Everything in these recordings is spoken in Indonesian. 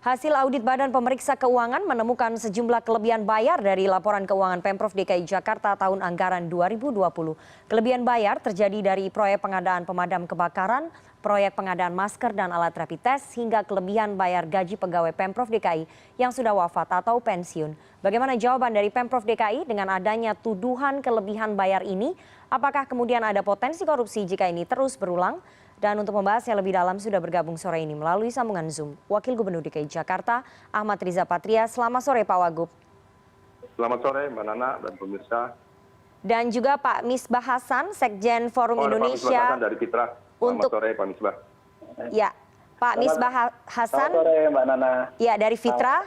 Hasil audit Badan Pemeriksa Keuangan menemukan sejumlah kelebihan bayar dari laporan keuangan Pemprov DKI Jakarta tahun anggaran 2020. Kelebihan bayar terjadi dari proyek pengadaan pemadam kebakaran, proyek pengadaan masker dan alat rapid test, hingga kelebihan bayar gaji pegawai Pemprov DKI yang sudah wafat atau pensiun. Bagaimana jawaban dari Pemprov DKI dengan adanya tuduhan kelebihan bayar ini? Apakah kemudian ada potensi korupsi jika ini terus berulang? Dan untuk membahasnya lebih dalam sudah bergabung sore ini melalui sambungan Zoom Wakil Gubernur DKI Jakarta Ahmad Riza Patria. Selamat sore Pak Wagub. Selamat sore Mbak Nana dan pemirsa. Dan juga Pak Misbah Hasan, Sekjen Forum Indonesia. Pak Misbah Hasan dari Fitra. Selamat sore Pak Misbah. Ya, Pak Misbah Hasan. Selamat sore Mbak Nana. Ya, dari Fitra.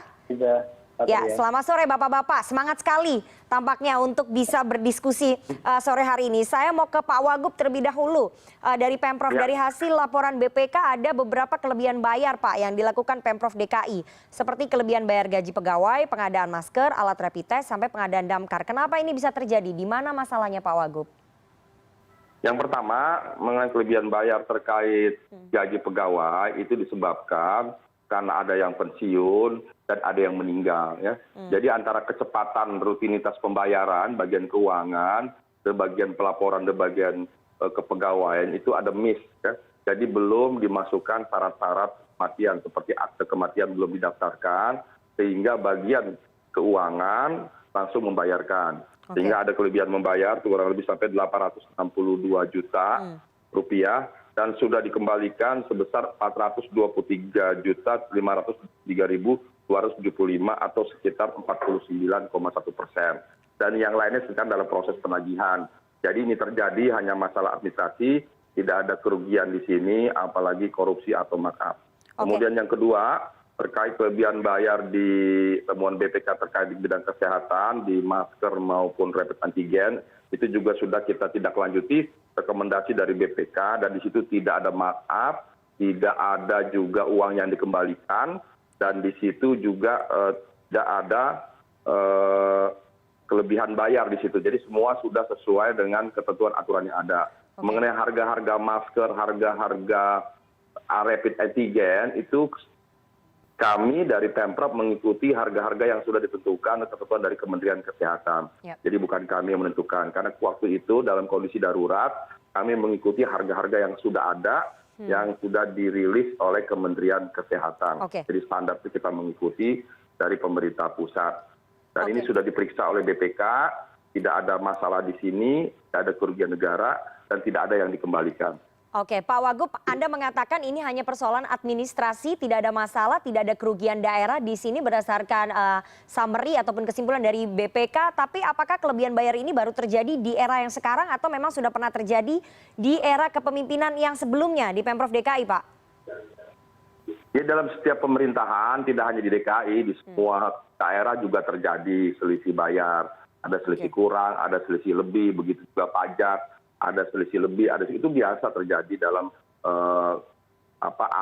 Ya, selamat sore Bapak-Bapak. Semangat sekali tampaknya untuk bisa berdiskusi sore hari ini. Saya mau ke Pak Wagub terlebih dahulu. Dari Pemprov, dari hasil laporan BPK ada beberapa kelebihan bayar Pak yang dilakukan Pemprov DKI. Seperti kelebihan bayar gaji pegawai, pengadaan masker, alat rapid test, sampai pengadaan damkar. Kenapa ini bisa terjadi? Di mana masalahnya Pak Wagub? Yang pertama, mengenai kelebihan bayar terkait gaji pegawai itu disebabkan karena ada yang pensiun dan ada yang meninggal ya. Jadi antara kecepatan rutinitas pembayaran bagian keuangan dan bagian pelaporan dan bagian kepegawaian itu ada miss ya. Jadi belum dimasukkan syarat-syarat kematian seperti akte kematian belum didaftarkan sehingga bagian keuangan langsung membayarkan. Sehingga ada kelebihan membayar kurang lebih sampai 862 juta rupiah. Dan sudah dikembalikan sebesar 423.503.275 atau sekitar 49,1%. Dan yang lainnya sedang dalam proses penagihan. Jadi ini terjadi hanya masalah administrasi, tidak ada kerugian di sini, apalagi korupsi atau markup. Kemudian yang kedua, terkait kelebihan bayar di temuan BPK terkait di bidang kesehatan, di masker maupun rapid antigen, itu juga sudah kita tidak lanjuti rekomendasi dari BPK dan di situ tidak ada markup, tidak ada juga uang yang dikembalikan dan di situ juga tidak ada kelebihan bayar di situ. Jadi semua sudah sesuai dengan ketentuan aturan yang ada. Mengenai harga-harga masker, harga-harga rapid antigen itu kami dari Pemprov mengikuti harga-harga yang sudah ditentukan ketentuan dari Kementerian Kesehatan. Jadi bukan kami yang menentukan. Karena waktu itu dalam kondisi darurat, kami mengikuti harga-harga yang sudah ada, yang sudah dirilis oleh Kementerian Kesehatan. Jadi standar itu kita mengikuti dari pemerintah pusat. Dan ini sudah diperiksa oleh BPK, tidak ada masalah di sini, tidak ada kerugian negara, dan tidak ada yang dikembalikan. Oke, Pak Wagub, Anda mengatakan ini hanya persoalan administrasi, tidak ada masalah, tidak ada kerugian daerah di sini berdasarkan summary ataupun kesimpulan dari BPK. Tapi apakah kelebihan bayar ini baru terjadi di era yang sekarang atau memang sudah pernah terjadi di era kepemimpinan yang sebelumnya di Pemprov DKI, Pak? Ya, dalam setiap pemerintahan, tidak hanya di DKI, di semua daerah juga terjadi selisih bayar. Ada selisih kurang, ada selisih lebih, begitu juga pajak. Ada selisih lebih, ada itu biasa terjadi dalam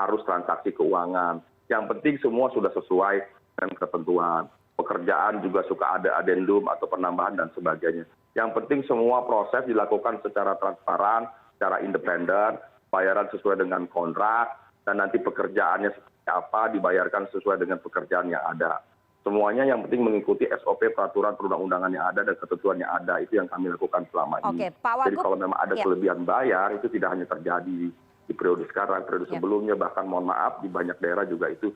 arus transaksi keuangan. Yang penting semua sudah sesuai dengan ketentuan. Pekerjaan juga suka ada adendum atau penambahan dan sebagainya. Yang penting semua proses dilakukan secara transparan, secara independen, bayaran sesuai dengan kontrak, dan nanti pekerjaannya seperti apa dibayarkan sesuai dengan pekerjaan yang ada. Semuanya yang penting mengikuti SOP peraturan perundang-undangan yang ada dan ketentuan yang ada. Itu yang kami lakukan selama ini. Pak Wagub, jadi kalau memang ada kelebihan bayar itu tidak hanya terjadi di periode sekarang, periode sebelumnya bahkan mohon maaf di banyak daerah juga itu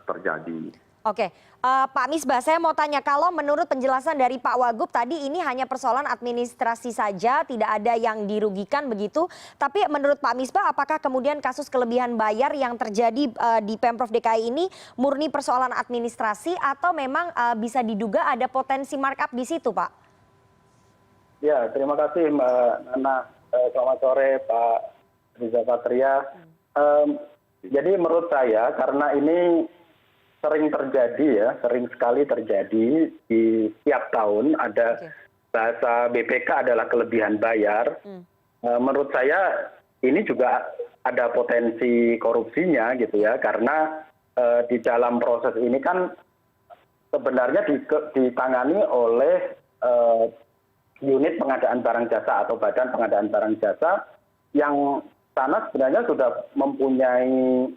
terjadi. Pak Misbah, saya mau tanya, kalau menurut penjelasan dari Pak Wagub tadi ini hanya persoalan administrasi saja, tidak ada yang dirugikan begitu. Tapi menurut Pak Misbah, apakah kemudian kasus kelebihan bayar yang terjadi di Pemprov DKI ini murni persoalan administrasi atau memang bisa diduga ada potensi markup di situ, Pak? Ya, terima kasih Mbak Nana. Selamat sore Pak Riza Patria. Jadi menurut saya karena ini sering terjadi ya, sering sekali terjadi di setiap tahun ada bahasa BPK adalah kelebihan bayar. Menurut saya ini juga ada potensi korupsinya gitu ya, karena di dalam proses ini kan sebenarnya ditangani oleh unit pengadaan barang jasa atau badan pengadaan barang jasa yang sana sebenarnya sudah mempunyai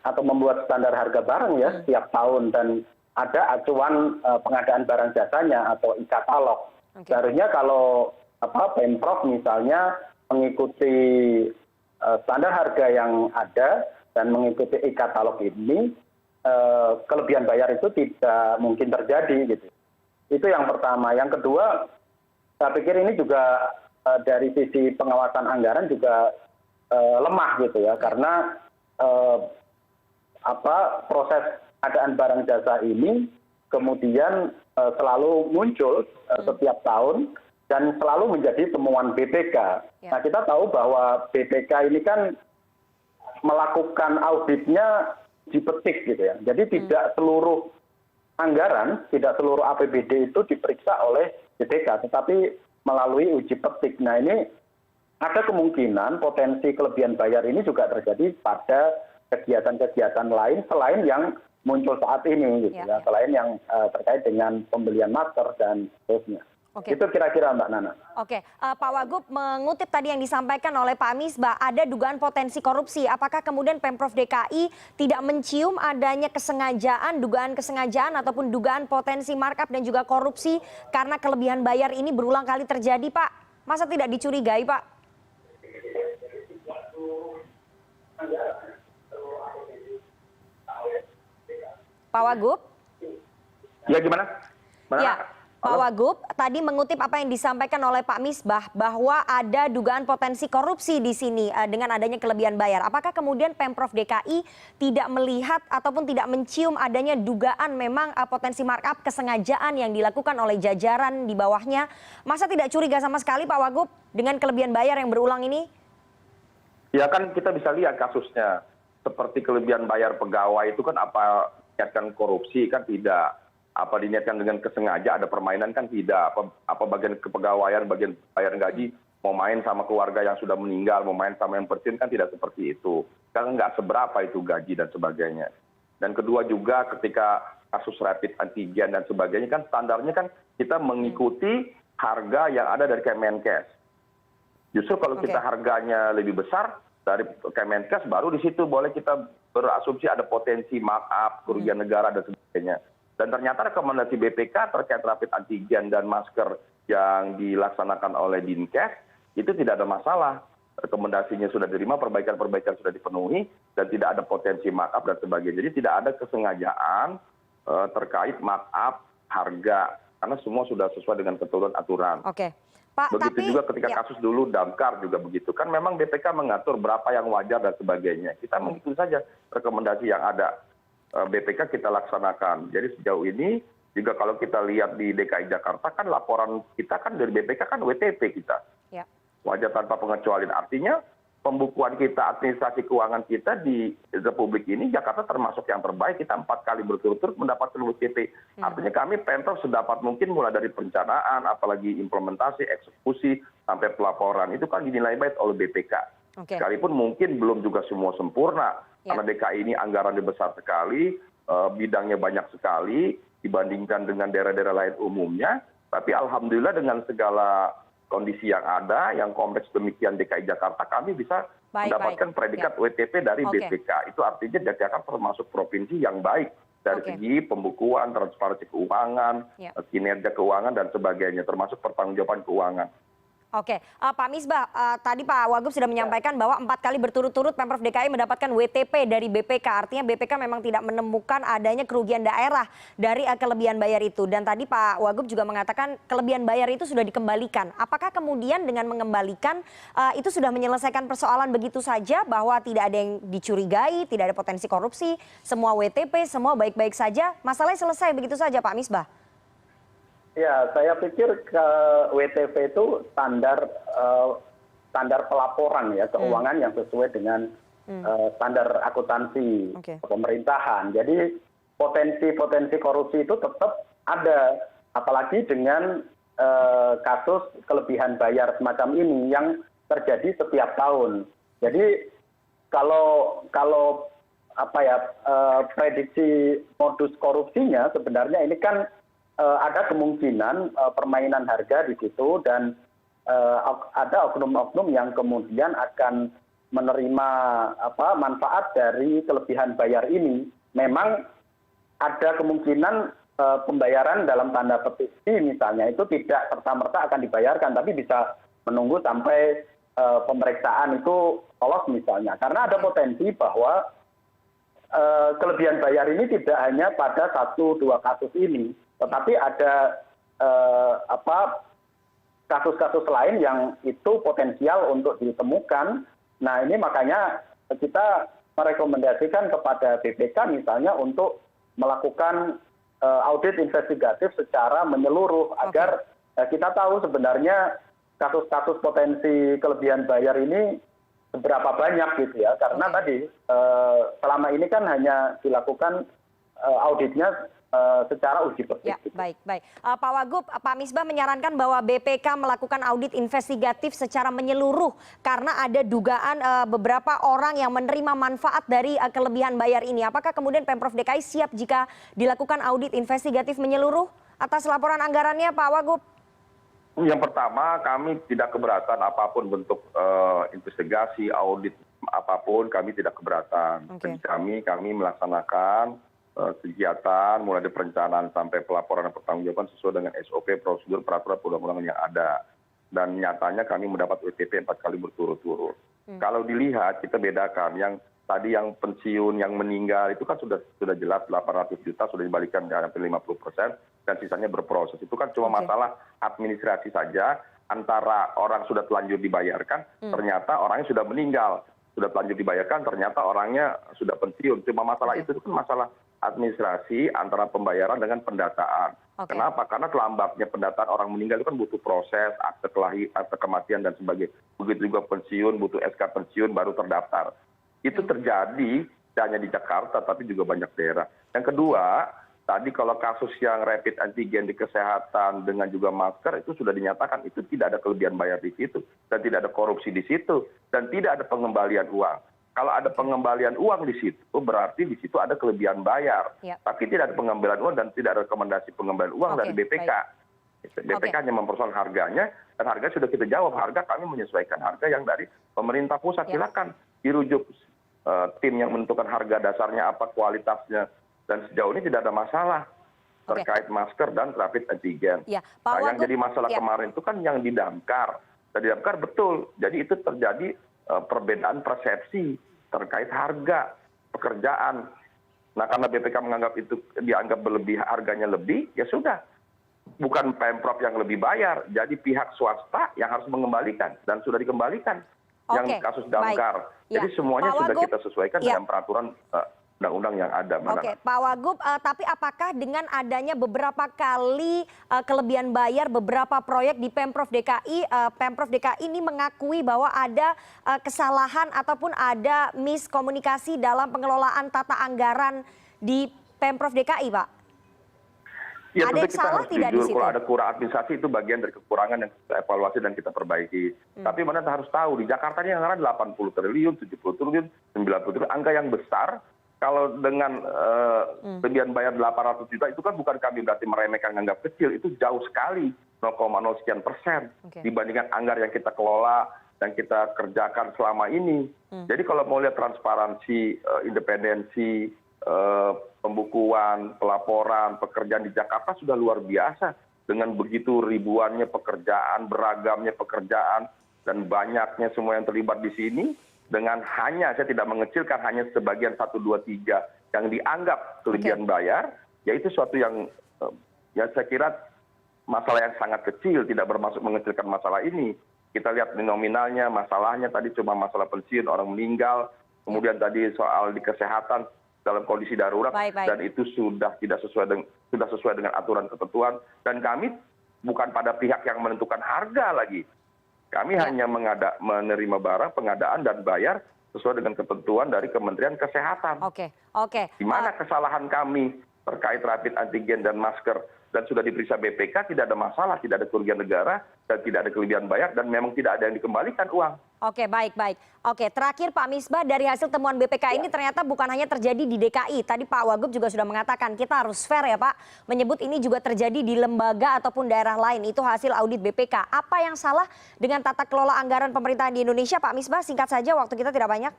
atau membuat standar harga barang ya setiap tahun dan ada acuan pengadaan barang jasanya atau e-katalog. Seharusnya kalau Pemprov misalnya mengikuti standar harga yang ada dan mengikuti e-katalog ini, kelebihan bayar itu tidak mungkin terjadi gitu. Itu yang pertama. Yang kedua, saya pikir ini juga dari sisi pengawasan anggaran juga lemah gitu ya, karena proses pengadaan barang jasa ini kemudian selalu muncul setiap tahun dan selalu menjadi temuan BPK. Nah, kita tahu bahwa BPK ini kan melakukan auditnya dipetik gitu ya. Jadi tidak seluruh anggaran, tidak seluruh APBD itu diperiksa oleh BPK, tetapi melalui uji petik. Nah, ini ada kemungkinan potensi kelebihan bayar ini juga terjadi pada kegiatan-kegiatan lain selain yang muncul saat ini gitu ya, selain yang terkait dengan pembelian masker dan seterusnya. Itu kira-kira Mbak Nana. Oke, Pak Wagub mengutip tadi yang disampaikan oleh Pak Misbah, ada dugaan potensi korupsi. Apakah kemudian Pemprov DKI tidak mencium adanya kesengajaan, dugaan kesengajaan ataupun dugaan potensi markup dan juga korupsi karena kelebihan bayar ini berulang kali terjadi, Pak? Masa tidak dicurigai, Pak? Pak Wagub? Ya gimana? Ya. Pak Wagub, tadi mengutip apa yang disampaikan oleh Pak Misbah bahwa ada dugaan potensi korupsi di sini dengan adanya kelebihan bayar. Apakah kemudian Pemprov DKI tidak melihat ataupun tidak mencium adanya dugaan memang potensi markup kesengajaan yang dilakukan oleh jajaran di bawahnya? Masa tidak curiga sama sekali Pak Wagub dengan kelebihan bayar yang berulang ini? Ya kan kita bisa lihat kasusnya. Seperti kelebihan bayar pegawai itu kan apa niatkan korupsi kan tidak. Apa diniatkan dengan kesengaja ada permainan kan tidak. Apa bagian kepegawaian, bagian bayar gaji mau main sama keluarga yang sudah meninggal, mau main sama yang pensiun kan tidak seperti itu. Kan nggak seberapa itu gaji dan sebagainya. Dan kedua juga ketika kasus rapid antigen dan sebagainya kan standarnya kan kita mengikuti harga yang ada dari Kemenkes. Justru kalau kita harganya lebih besar dari Kemenkes baru di situ boleh kita berasumsi ada potensi markup, kerugian negara dan sebagainya. Dan ternyata rekomendasi BPK terkait rapid antigen dan masker yang dilaksanakan oleh Dinkes itu tidak ada masalah. Rekomendasinya sudah diterima, perbaikan-perbaikan sudah dipenuhi dan tidak ada potensi markup dan sebagainya. Jadi tidak ada kesengajaan terkait markup harga karena semua sudah sesuai dengan ketentuan aturan. Oke. Pak, begitu juga ketika kasus dulu Damkar juga begitu. Kan memang BPK mengatur berapa yang wajar dan sebagainya. Kita mengikuti saja rekomendasi yang ada. BPK kita laksanakan. Jadi sejauh ini juga kalau kita lihat di DKI Jakarta kan laporan kita kan dari BPK kan WTP kita. Ya. Wajar tanpa pengecualian. Artinya pembukuan kita, administrasi keuangan kita di Republik ini Jakarta termasuk yang terbaik. Kita 4 kali berturut-turut mendapatkan WTP. Artinya kami Pemprov sedapat mungkin mulai dari perencanaan, apalagi implementasi, eksekusi, sampai pelaporan. Itu kan dinilai baik oleh BPK. Sekalipun mungkin belum juga semua sempurna. Karena DKI ini anggarannya besar sekali, bidangnya banyak sekali dibandingkan dengan daerah-daerah lain umumnya. Tapi alhamdulillah dengan segala kondisi yang ada, yang kompleks demikian DKI Jakarta, kami bisa mendapatkan predikat WTP dari BPK. Itu artinya Jakarta termasuk provinsi yang baik dari segi pembukuan, transparansi keuangan, kinerja keuangan dan sebagainya, termasuk pertanggungjawaban keuangan. Oke, Pak Misbah, tadi Pak Wagub sudah menyampaikan bahwa 4 kali berturut-turut Pemprov DKI mendapatkan WTP dari BPK. Artinya BPK memang tidak menemukan adanya kerugian daerah dari kelebihan bayar itu. Dan tadi Pak Wagub juga mengatakan kelebihan bayar itu sudah dikembalikan. Apakah kemudian dengan mengembalikan itu sudah menyelesaikan persoalan begitu saja bahwa tidak ada yang dicurigai, tidak ada potensi korupsi, semua WTP, semua baik-baik saja, masalahnya selesai begitu saja Pak Misbah? Ya, saya pikir WTP itu standar pelaporan ya keuangan yang sesuai dengan standar akuntansi pemerintahan. Jadi potensi korupsi itu tetap ada, apalagi dengan kasus kelebihan bayar semacam ini yang terjadi setiap tahun. Jadi kalau prediksi modus korupsinya sebenarnya ini kan ada kemungkinan permainan harga di situ dan ada oknum-oknum yang kemudian akan menerima manfaat dari kelebihan bayar ini, memang ada kemungkinan pembayaran dalam tanda petik misalnya itu tidak serta-merta akan dibayarkan, tapi bisa menunggu sampai pemeriksaan itu lolos misalnya. Karena ada potensi bahwa kelebihan bayar ini tidak hanya pada 1-2 kasus ini, tetapi ada kasus-kasus lain yang itu potensial untuk ditemukan. Nah ini makanya kita merekomendasikan kepada BPK misalnya untuk melakukan audit investigatif secara menyeluruh agar kita tahu sebenarnya kasus-kasus potensi kelebihan bayar ini seberapa banyak gitu ya. Karena tadi selama ini kan hanya dilakukan auditnya secara uji petik. Ya, baik. Pak Wagub, Pak Misbah menyarankan bahwa BPK melakukan audit investigatif secara menyeluruh karena ada dugaan beberapa orang yang menerima manfaat dari kelebihan bayar ini. Apakah kemudian Pemprov DKI siap jika dilakukan audit investigatif menyeluruh atas laporan anggarannya, Pak Wagub? Yang pertama, kami tidak keberatan apapun bentuk investigasi, audit apapun, kami tidak keberatan. Jadi kami melaksanakan kegiatan mulai dari perencanaan sampai pelaporan dan pertanggungjawaban sesuai dengan SOP, prosedur, peraturan perundang-undangan yang ada. Dan nyatanya kami mendapat WTP 4 kali berturut-turut. Kalau dilihat, kita bedakan yang tadi yang pensiun, yang meninggal itu kan sudah jelas 800 juta sudah dibalikan hampir 50% dan sisanya berproses. Itu kan cuma masalah administrasi saja antara orang sudah telanjur dibayarkan, ternyata orangnya sudah meninggal. Sudah telanjur dibayarkan, ternyata orangnya sudah pensiun. Cuma masalah itu kan masalah administrasi antara pembayaran dengan pendataan. Kenapa? Karena terlambatnya pendataan orang meninggal itu kan butuh proses, akte kematian dan sebagainya. Begitu juga pensiun, butuh SK pensiun baru terdaftar. Itu terjadi tidak hanya di Jakarta, tapi juga banyak daerah. Yang kedua, tadi kalau kasus yang rapid antigen di kesehatan dengan juga masker itu sudah dinyatakan itu tidak ada kelebihan bayar di situ dan tidak ada korupsi di situ dan tidak ada pengembalian uang. Kalau ada pengembalian uang di situ berarti di situ ada kelebihan bayar. Tapi tidak ada pengembalian uang dan tidak ada rekomendasi pengembalian uang dari BPK. BPK hanya mempersoalkan harganya dan harga sudah kita jawab. Harga kami menyesuaikan harga yang dari pemerintah pusat. Silakan dirujuk tim yang menentukan harga dasarnya apa, kualitasnya. Dan sejauh ini tidak ada masalah terkait masker dan rapid antigen. Nah, yang jadi masalah kemarin itu kan yang didamkar. Dan didamkar betul. Jadi itu terjadi perbedaan persepsi terkait harga pekerjaan. Nah karena BPK menganggap itu dianggap berlebih, harganya lebih, ya sudah. Bukan Pemprov yang lebih bayar, jadi pihak swasta yang harus mengembalikan dan sudah dikembalikan yang kasus damkar. Jadi semuanya sudah kita sesuaikan dengan peraturan undang-undang yang ada. Oke, Pak Wagub, tapi apakah dengan adanya beberapa kali kelebihan bayar beberapa proyek di Pemprov DKI ini mengakui bahwa ada kesalahan ataupun ada miskomunikasi dalam pengelolaan tata anggaran di Pemprov DKI, Pak? Ya, ada yang salah tidak di situ? Kalau ada kurang administrasi itu bagian dari kekurangan yang kita evaluasi dan kita perbaiki. Tapi mana harus tahu di Jakarta ini anggaran 80 triliun, 70 triliun, 90 triliun, angka yang besar. Kalau dengan kelebihan bayar 800 juta itu kan bukan kami berarti meremehkan, anggap kecil, itu jauh sekali 0,0 sekian persen dibandingkan anggaran yang kita kelola dan kita kerjakan selama ini. Jadi kalau mau lihat transparansi, independensi, pembukuan, pelaporan, pekerjaan di Jakarta sudah luar biasa dengan begitu ribuannya pekerjaan, beragamnya pekerjaan dan banyaknya semua yang terlibat di sini. Dengan hanya, saya tidak mengecilkan, hanya sebagian 1, 2, 3 yang dianggap kelebihan bayar, ya itu suatu yang ya saya kira masalah yang sangat kecil, tidak bermaksud mengecilkan masalah ini. Kita lihat nominalnya, masalahnya tadi cuma masalah pensiun, orang meninggal, kemudian tadi soal di kesehatan dalam kondisi darurat, dan itu sudah tidak sesuai dengan aturan ketentuan, dan kami bukan pada pihak yang menentukan harga lagi. Kami hanya menerima barang, pengadaan dan bayar sesuai dengan ketentuan dari Kementerian Kesehatan. Di mana kesalahan kami terkait rapid antigen dan masker dan sudah diperiksa BPK, tidak ada masalah, tidak ada kerugian negara, dan tidak ada kelebihan bayar, dan memang tidak ada yang dikembalikan uang. Oke, baik. Oke, terakhir Pak Misbah, dari hasil temuan BPK ini ternyata bukan hanya terjadi di DKI. Tadi Pak Wagub juga sudah mengatakan, kita harus fair ya Pak, menyebut ini juga terjadi di lembaga ataupun daerah lain. Itu hasil audit BPK. Apa yang salah dengan tata kelola anggaran pemerintahan di Indonesia, Pak Misbah? Singkat saja, waktu kita tidak banyak.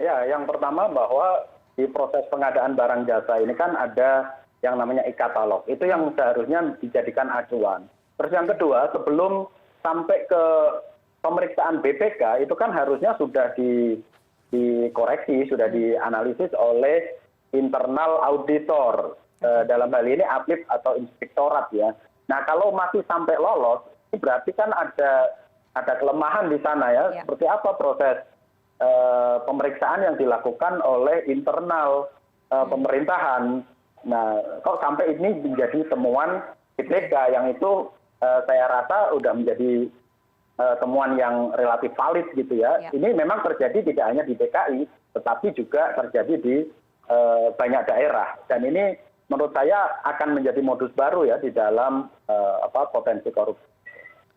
Ya, yang pertama bahwa di proses pengadaan barang jasa ini kan ada yang namanya e-katalog. Itu yang seharusnya dijadikan acuan. Terus yang kedua, sebelum sampai ke pemeriksaan BPK, itu kan harusnya sudah dikoreksi, sudah dianalisis oleh internal auditor. Dalam hal ini APIP atau inspektorat ya. Nah, kalau masih sampai lolos, ini berarti kan ada kelemahan di sana ya. Seperti apa proses pemeriksaan yang dilakukan oleh internal pemerintahan. Nah, kok sampai ini menjadi temuan BPK yang itu saya rasa sudah menjadi temuan yang relatif valid gitu ya. Ini memang terjadi tidak hanya di DKI, tetapi juga terjadi di banyak daerah. Dan ini menurut saya akan menjadi modus baru ya di dalam potensi korupsi.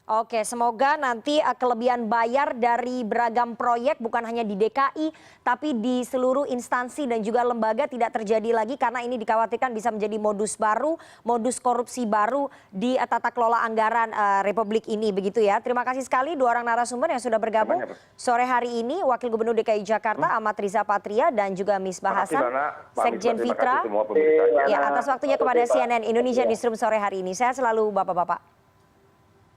Oke, semoga nanti kelebihan bayar dari beragam proyek bukan hanya di DKI, tapi di seluruh instansi dan juga lembaga tidak terjadi lagi karena ini dikhawatirkan bisa menjadi modus baru, modus korupsi baru di tata kelola anggaran Republik ini, begitu ya. Terima kasih sekali dua orang narasumber yang sudah bergabung sore hari ini, Wakil Gubernur DKI Jakarta Ahmad Riza Patria dan juga Misbah Hasan, Sekjen Fitra. Ya, atas waktunya kepada CNN Indonesia Newsroom sore hari ini. Sehat selalu Bapak-bapak.